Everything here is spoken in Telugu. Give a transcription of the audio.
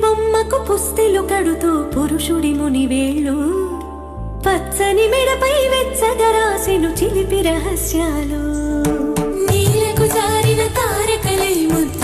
బొమ్మకు పుస్తెలు కడుతూ పురుషుడి మునివేళ్ళు పచ్చని మెడపై వెచ్చగా రాసెను చిలిపి రహస్యాలు. నీలకు జారిన తారకలై ముద్దు